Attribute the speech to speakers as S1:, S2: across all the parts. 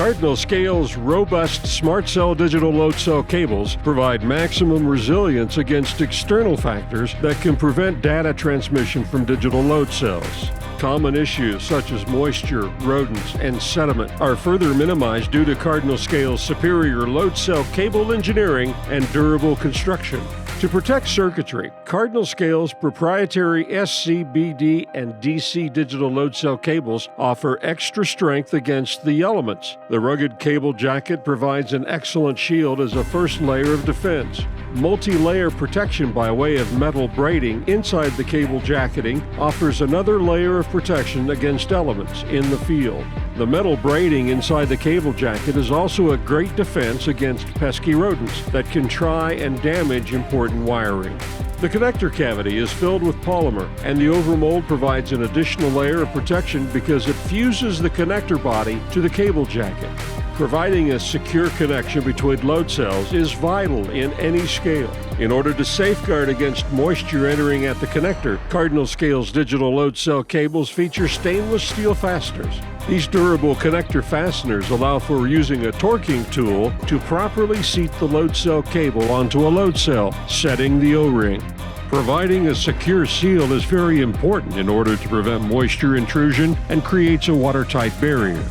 S1: Cardinal Scale's robust SmartCell Digital Load Cell cables provide maximum resilience against external factors that can prevent data transmission from digital load cells. Common issues such as moisture, rodents, and sediment are further minimized due to Cardinal Scale's superior load cell cable engineering and durable construction. To protect circuitry, Cardinal Scale's proprietary SCBD and DC digital load cell cables offer extra strength against the elements. The rugged cable jacket provides an excellent shield as a first layer of defense. Multi-layer protection by way of metal braiding inside the cable jacketing offers another layer of protection against elements in the field. The metal braiding inside the cable jacket is also a great defense against pesky rodents that can try and damage important wiring. The connector cavity is filled with polymer, and the OVERMOLD provides an additional layer of protection because it fuses the connector body to the cable jacket. Providing a secure connection between load cells is vital in any scale. In order to safeguard against moisture entering at the connector, Cardinal Scale's digital load cell cables feature stainless steel fasteners. These durable connector fasteners allow for using a torquing tool to properly seat the load cell cable onto a load cell, setting the O-ring. Providing a secure seal is very important in order to prevent moisture intrusion and creates a watertight barrier.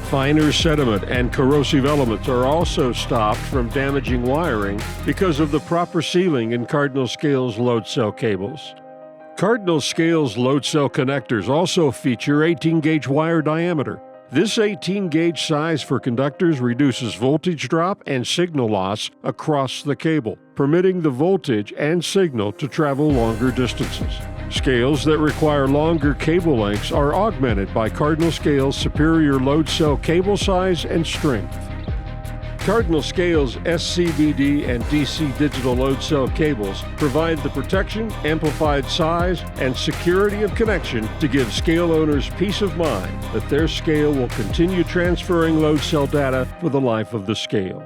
S1: Finer sediment and corrosive elements are also stopped from damaging wiring because of the proper sealing in Cardinal Scale's load cell cables. Cardinal Scale's load cell connectors also feature 18-gauge wire diameter. This 18-gauge size for conductors reduces voltage drop and signal loss across the cable, permitting the voltage and signal to travel longer distances. Scales that require longer cable lengths are augmented by Cardinal Scale's superior load cell cable size and strength. Cardinal Scale's SCBD and DC digital load cell cables provide the protection, amplified size, and security of connection to give scale owners peace of mind that their scale will continue transferring load cell data for the life of the scale.